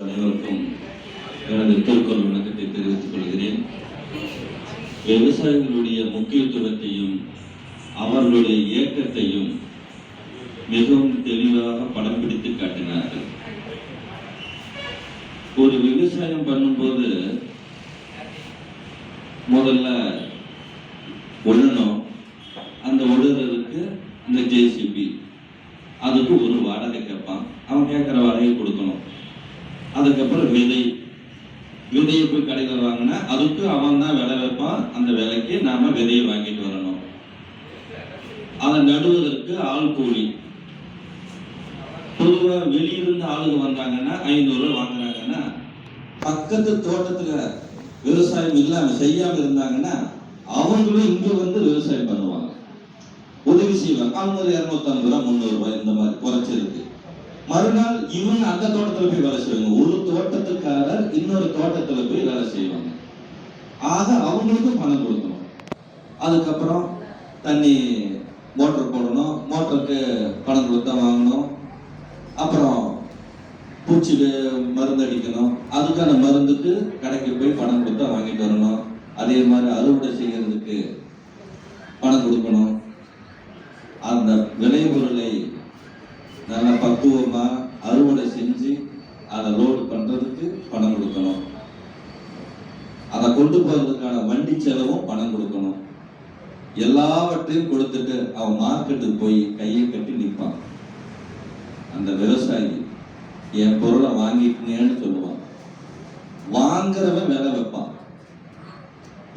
அனைவருக்கும் எனது திருக்குறள் வணக்கத்தை தெரிவித்துக் கொள்கிறேன். விவசாயிகளுடைய முக்கியத்துவத்தையும் அவர்களுடைய இயக்கத்தையும் மிகவும் தெளிவாக படம் பிடித்து காட்டினார்கள். ஒரு விவசாயம் பண்ணும்போது முதல்ல உழணும். அந்த உழுறதுக்கு இந்த ஜேசிபி அதுக்கு ஒரு வாடகை கேட்பான். அவன் கேட்குற வாடகை கொடுக்கணும். அதுக்கப்புறம் விதையை போய் கடையில் வாங்கினா அதுக்கு அவன் தான் விலை வைப்பான். அந்த விலைக்கு நாம விதையை வாங்கிட்டு வரணும். அதை நடுவதற்கு ஆள் கூலி. பொதுவாக வெளியிருந்து ஆளுங்க வந்தாங்கன்னா 500 ரூபாய் வாங்குறாங்கன்னா, பக்கத்து தோட்டத்துல விவசாயம் இல்லாம செய்யாம இருந்தாங்கன்னா அவங்களும் இங்க வந்து விவசாயம் பண்ணுவாங்க, உதவி செய்வாங்க. அவங்க 250 ரூபாய் 300 ரூபாய் இந்த மாதிரி குறைச்சிருக்கு. மறுநாள் இவங்க அந்த தோட்டத்துல போய் வேலை செய்வாங்க. ஒரு தோட்டத்துக்காரர் இன்னொரு தோட்டத்துல போய் வேலை செய்வாங்க. ஆக அவங்களுக்கும் பணம் கொடுக்கணும். அதுக்கப்புறம் தண்ணி மோட்டர் போடணும். மோட்டருக்கு பணம் கொடுத்தா வாங்கணும். அப்புறம் பூச்சி மருந்து அடிக்கணும். அதுக்கான மருந்துக்கு கடைக்கு போய் பணம் கொடுத்தா வாங்கிட்டு வரணும். அதே மாதிரி அறுவடை செய்யறதுக்கு பணம் கொடுக்கணும். அந்த விளைபொருளை நல்லா பக்குவமா அறுவடை செஞ்சு அதை லோடு பண்றதுக்கு பணம் கொடுக்கணும். அதை கொண்டு போறதுக்கான வண்டி செலவும் பணம் கொடுக்கணும். எல்லாவற்றையும் கொடுத்துட்டு அவன் மார்க்கெட்டுக்கு போய் கையை கட்டி நிற்பான். அந்த விவசாயி என் பொருளை வாங்கிக்கங்கன்னு சொல்லுவான். வாங்குறவன் விலை வைப்பான்.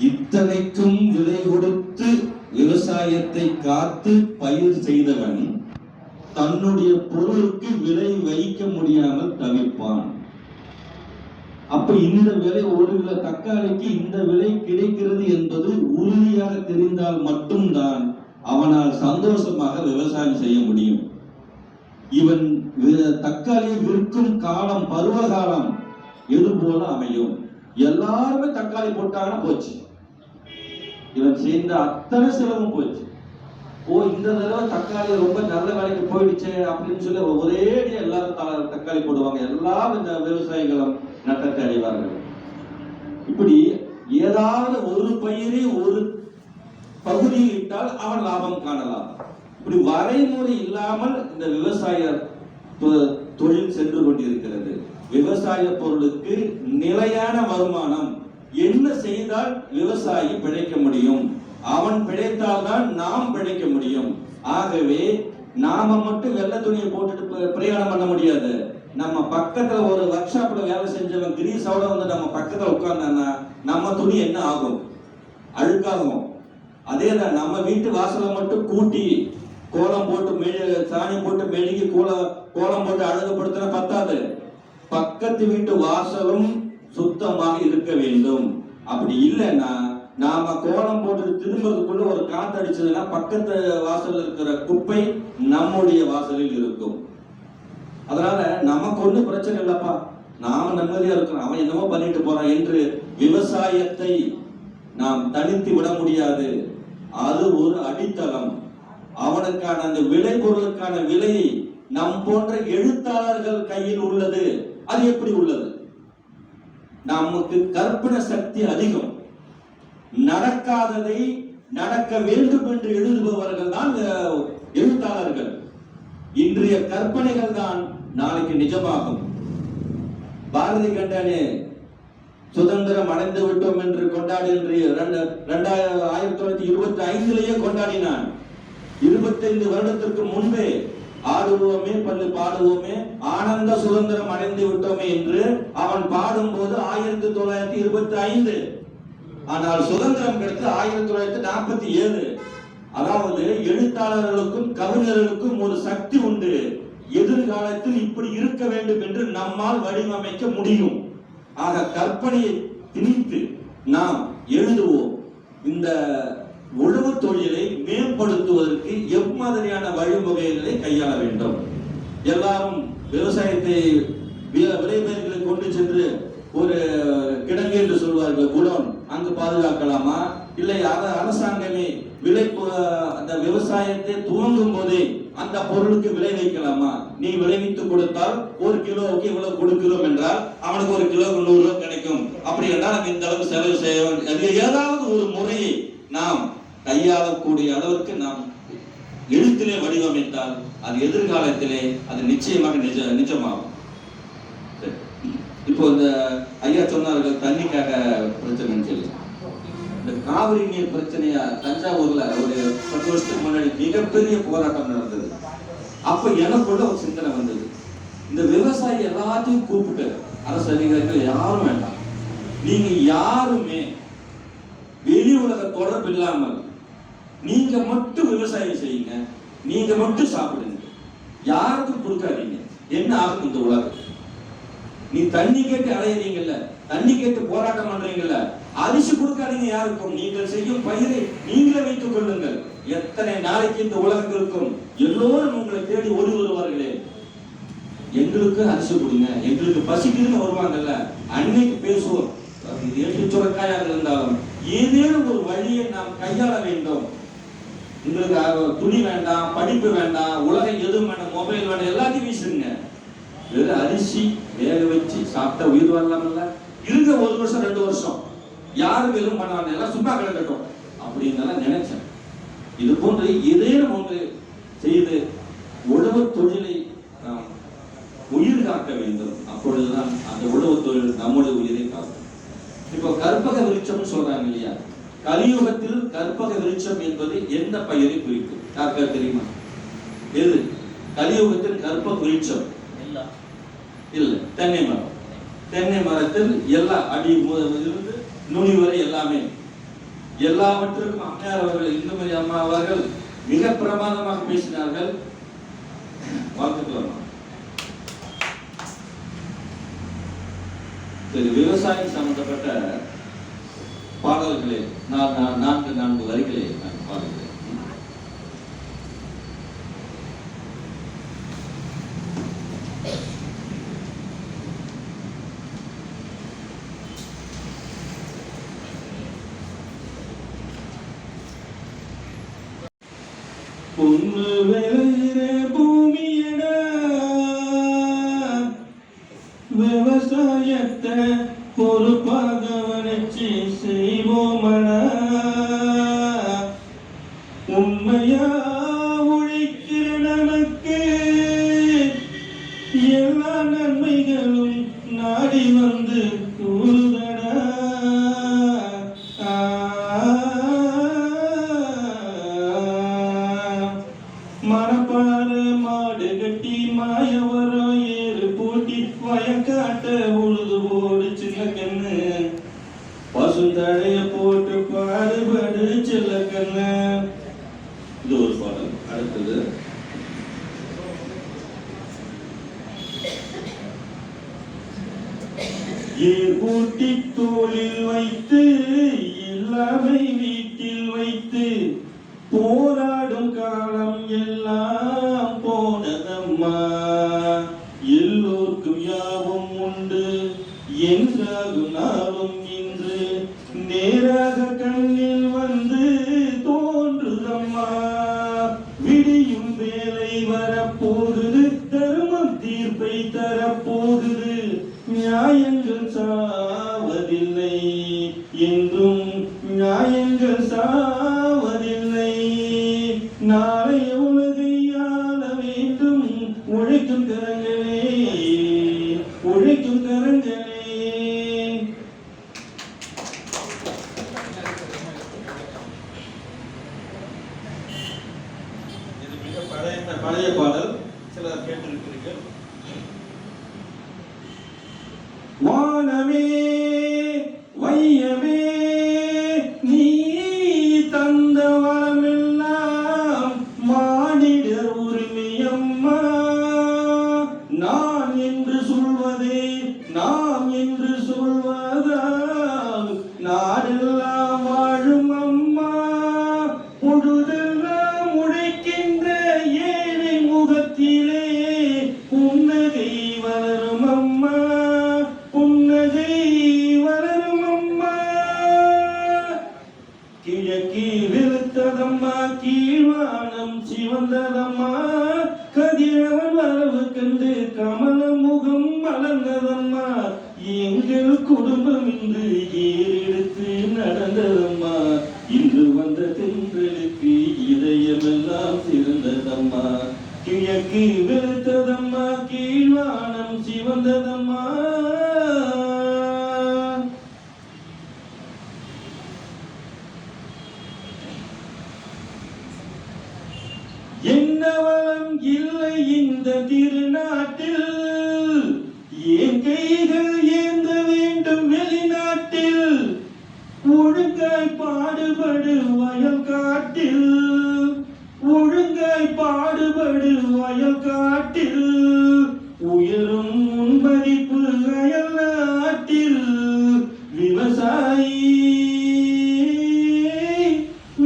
இத்தனைக்கும் விலை கொடுத்து விவசாயத்தை காத்து பயிர் செய்தவன் தன்னுடைய பொருளுக்கு விலை வைக்க முடியாமல் தவிப்பான். அப்ப இந்த விலை, ஒரு கிலோ தக்காளிக்கு இந்த விலை கிடைக்கிறது என்பது உறுதியாக தெரிந்தால் மட்டும்தான் அவனால் சந்தோஷமாக விவசாயம் செய்ய முடியும். இவன் தக்காளியை விற்கும் காலம், பருவ காலம் எது போல அமையும். எல்லாருமே தக்காளி போட்டாங்கன்னா போச்சு. இவன் செய்த அத்தனை செலவும் போச்சு. இந்த தடவை தக்காளி ரொம்ப நல்ல வேலைக்கு போயிடுச்சு அப்படின்னு சொல்லி ஒரேடியா எல்லாரும் தக்காளி போடுவாங்க. எல்லா இந்த விவசாயிகளும் நட்டத்தை அடைவார்கள். இப்படி ஏதாவது ஒரு பயிரை ஒரு பகுதியில் இட்டால் அவன் லாபம் காணலாம். இப்படி வரைமுறை இல்லாமல் இந்த விவசாய தொழில் சென்று கொண்டிருக்கிறது. விவசாய பொருளுக்கு நிலையான வருமானம் என்ன செய்தால் விவசாயி பிழைக்க முடியும்? அவன் பிழைத்தால்தான் நாம் பிழைக்க முடியும். ஆகவே நாம மட்டும் வெள்ளை துணியை போட்டுட்டு பிரயாணம் பண்ண முடியாது. நம்ம பக்கத்துல ஒரு ஒர்க் ஷாப்ல வேலை செஞ்சவன் கிரீஸோட வந்து நம்ம பக்கத்துல உட்கார்ந்தான்னா நம்ம துணி என்ன ஆகும்? அழுக்காகும். அதேதான் நம்ம வீட்டு வாசலை மட்டும் கூட்டி கோலம் போட்டு சாணி போட்டு மெழுகி கோலம் போட்டு அழகுபடுத்தின பத்தாது. பக்கத்து வீட்டு வாசலும் சுத்தமாக இருக்க வேண்டும். அப்படி இல்லைன்னா நாம கோலம் போட்டு திரும்புறதுக்குள்ள ஒரு காத்து அடிச்சதுன்னா பக்கத்து வாசல் இருக்கிற குப்பை நம்முடைய வாசலில் இருக்கும். அதனால நமக்கு ஒன்றும் பிரச்சனை இல்லப்பா, நாம நிம்மதியா இருக்கிறோம், அவன் என்னமோ பண்ணிட்டு போறான் என்று விவசாயத்தை நாம் தனித்து விட முடியாது. அது ஒரு அடித்தளம். அவனுக்கான அந்த விளைபொருளுக்கான விலையை நம் போன்ற எழுத்தாளர்கள் கையில் உள்ளது. அது எப்படி உள்ளது? நமக்கு கற்பனை சக்தி அதிகம். நடக்காததை நடக்க வேண்டும் என்று எழுதுபவர்கள் தான் எழுத்தாளர்கள். இன்றைய கற்பனைகள் தான் நாளைக்கு நிஜமாகும். பாரதி கண்டானே சுதந்திரம் அடைந்து விட்டோம் என்று கொண்டாடி 1925 கொண்டாடினான். 25 வருடத்திற்கு முன்பே ஆடுவோமே பல்லு பாடுவோமே ஆனந்த சுதந்திரம் அடைந்து விட்டோமே என்று அவன் பாடும்போது 1925. ஆனால் சுதந்திரம் கிடைத்து 1947. அதாவது எழுத்தாளர்களுக்கும் கவிஞர்களுக்கும் ஒரு சக்தி உண்டு. எதிர்காலத்தில் இப்படி இருக்க வேண்டும் என்று நம்மால் வடிவமைக்க முடியும். ஆக கற்பனையை திணித்து நாம் எழுதுவோம். இந்த உழவு தொழிலை மேம்படுத்துவதற்கு எம்மாதிரியான வழிமுறைகளை கையாள வேண்டும்? எல்லாரும் விவசாயத்தை விளைபொருட்களை கொண்டு சென்று ஒரு கிடங்கு என்று சொல்வார்கள், குடோன், அங்கு பாதுகாக்கலாமா? இல்லை அரசாங்கமே அந்த விவசாயத்தை துவங்கும் போதே அந்த பொருளுக்கு விளைவிக்கலாமா? நீ விளைவித்து கொடுத்தால் ஒரு கிலோவுக்கு இவ்வளவு கொடுக்கிறோம் என்றால் அவனுக்கு ஒரு கிலோ 100 ரூபாய் கிடைக்கும். அப்படி என்றால் இந்த அளவு செலவு செய்ய அது ஏதாவது ஒரு முறையை நாம் கையாளக்கூடிய அளவுக்கு நாம் எழுத்திலே வடிவமைத்தால் அது எதிர்காலத்திலே அது நிச்சயமாக நிஜமாகும். இப்போ இந்த ஐயா சொன்னார்கள் தண்ணிக்காக பிரச்சனைன்னு சொல்லி, இந்த காவிரி நீர் பிரச்சனையா தஞ்சாவூர்ல ஒரு 10 வருஷத்துக்கு முன்னாடி மிகப்பெரிய போராட்டம் நடந்தது. அப்ப எனக்குள்ள ஒரு சிந்தனை வந்தது, இந்த விவசாயி எல்லாத்தையும் கூப்பிட்டு அரசு அதிகாரிகள் யாரும் வேண்டாம், நீங்க யாருமே வெளி உலக தொடர்பு இல்லாமல் நீங்க மட்டும் விவசாயம் செய்யுங்க, நீங்க மட்டும் சாப்பிடுங்க, யாருக்கும் கொடுக்காதீங்க. என்ன ஆகும் இந்த உலகம்? நீ தண்ணி கேட்டு அலையறீங்கல்ல, தண்ணி கேட்டு போராட்டம் பண்றீங்கல்ல, அரிசி கொடுக்காதீங்க யாருக்கும், நீங்கள் செய்யும் பயிரை நீங்களே வைத்துக் கொள்ளுங்கள். எத்தனை நாளைக்கு இந்த உலகம் இருக்கும்? எல்லோரும் உங்களை தேடி ஓடி வருவார்களே, எங்களுக்கு அரிசி கொடுங்க, எங்களுக்கு பசிக்குதுன்னு வருவாங்கல்ல, அன்னைக்கு பேசுவோம். இது எட்டு சுரக்காயாக இருந்தாலும் ஏதேனும் ஒரு வழியை நாம் கையாள வேண்டும். உங்களுக்கு துணி வேண்டாம், படிப்பு வேண்டாம், உலகம் எதுவும் வேண்டாம், மொபைல் வேண்டாம், எல்லாத்தையும் வீசுங்க. வெறும் அரிசி வேக வச்சு சாப்பிட்டா உயிர் வரலாம்ல. இருக்க 1 வருஷம் 2 வருஷம் யாரும் எதுவும் பண்ண எல்லாம் சும்மா கிடக்கட்டும் அப்படின்னு நினைச்சேன். இது போன்று ஏதேனும் ஒன்று செய்து உழவு தொழிலை நாம் உயிர் காக்க வேண்டும். அப்பொழுதுதான் அந்த உழவு தொழில் நம்முடைய உயிரை காக்கும். இப்போ கற்பக விருட்சம் சொல்றாங்க இல்லையா, கலியுகத்தில் கற்பக விருட்சம் என்பது எந்த பயிரை குறிக்கும்? யாருக்கா தெரியுமா? எது கலியுகத்தில் கற்பக விருட்சம்? இல்ல, தென்னை மரம். தென்னை மரத்தில் எல்லா அடி இருந்து நுனி வரை எல்லாமே, எல்லாவற்றிற்கும் அம்மையார் அவர்கள், இந்துமதி அம்மா அவர்கள் மிக பிரமாதமாக பேசினார்கள். வாழ்த்துக்கள். சரி, விவசாயம் சம்பந்தப்பட்ட பாடல்களே 4 வரிகளே நான் பாடுகிறேன். பொண்ணு விளையிற பூமியட விவசாயத்தை பொறுப்பாக வளைச்சி செய்வோமடா, உண்மையா உழைக்கிற நமக்கு எல்லா நன்மைகளும் நாடி வந்து கூறுதடா. மரப்பாறு மாடு கட்டி மாயவரம் ஏறு பூட்டி வயக்காட்ட உழுது போடு சின்ன கண்ணு, பசுந்தழைய போட்டு பாடுபடு சின்ன கண்ணு. இது ஒரு பாடல். அடுத்தது ஏர் பூட்டி தோளில் வைத்து எல்லாமே வீட்டில் வைத்து போராடும் காலம் எல்லாம் போனதம்மா, எல்லோருக்கும் யாவும் உண்டு என்றாகும் நாளும் இன்று நேராக கண்ணில் வந்து தோன்றுதம்மா. விடியும் வேலை வரப்போகுது, தர்மம் தீர்ப்பை தரப்போகுது, நியாயங்கள் சாவதில்லை என்றும் நியாயங்கள் சாவதில்லை. நாளை உலகை ஆள வேண்டும் உழைக்கும் கரங்களே, உழைக்கும் கரங்களே. இது மிக பழைய பாடல், சிலர் கேட்டிருக்கிறீர்கள். வானமே வையமே நீ தந்த வரமெல்லாம் மானிடர் உரிமையம்மா, நான் என்று சொல்வதே நாம் என்று சொல்வதால் நாடெல்லாம் வாழும் அம்மா. பொழுதெல்லாம் உழைக்கின்ற ஏழை முகத்திலே புன்னகை வளரும் அம்மா, புன்னகை வளரும் அம்மா. கிழக்கே வெளுத்ததம்மா, கீழ்வானம் சிவந்ததம்மா, கதிர் எங்கள் குடும்பம் இன்று ஏறெடுத்து நடந்ததம்மா. இன்று வந்த தென்றலுக்கு இதயமெல்லாம் சிறந்ததம்மா. கிழக்கு வெளுத்ததம்மா, கீழ்வானம் சிவந்ததம்மா. என்ன வளம் இல்லை இந்த திருநாட்டில், என் கைகள் ஏந்த வேண்டும் வெளிநாட்டில். ஒழுங்காய் பாடுபடு வயல் காட்டில், ஒழுங்காய் பாடுபடு வயல் காட்டில். உயரும் முன்மதிப்பு அயல் நாட்டில். விவசாயி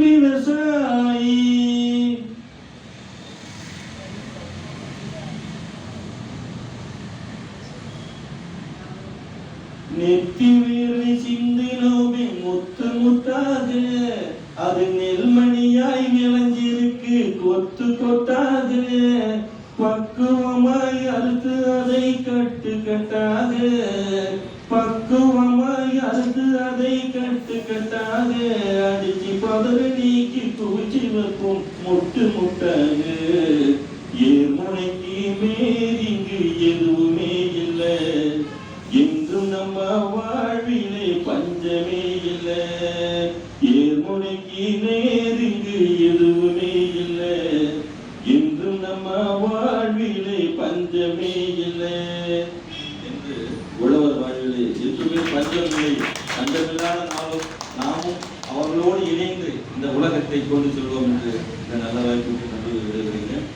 விவசாயி. நெத்தி வேர்வை சிந்தினோமே முத்து முத்தாக, அது நெல்மணியாய் விளைஞ்சிருக்கு கொத்து கொத்தாக. பக்குவமாய் அறுத்து அதை கட்டு கட்டாக, பக்குவமாய் அறுத்து அதை கட்டு கட்டாக. அடிச்சு பதற நீக்கி பூச்சி வைப்போம் முட்டு முட்டாக. ஏர்முனைக்கு மேரிங்கு எதுவுமே இல்லை, என்றும் நம்ம வாழ்விலே பஞ்சமே இல்லை. ஏர்முனைக்கு நேரிங்கு எதுவுமே இல்லை, என்றும் நம்ம வாழ்விலே பஞ்சமே இல்லை என்று உழவர் வாழ்விலே எதுவுமே பஞ்சமில்லை, பஞ்சமில்லாத நாமும் அவர்களோடு இணைந்து இந்த உலகத்தை கொண்டு செல்வோம் என்று இந்த நல்ல வாய்ப்புக்கு நன்றி விடுகிறேன்.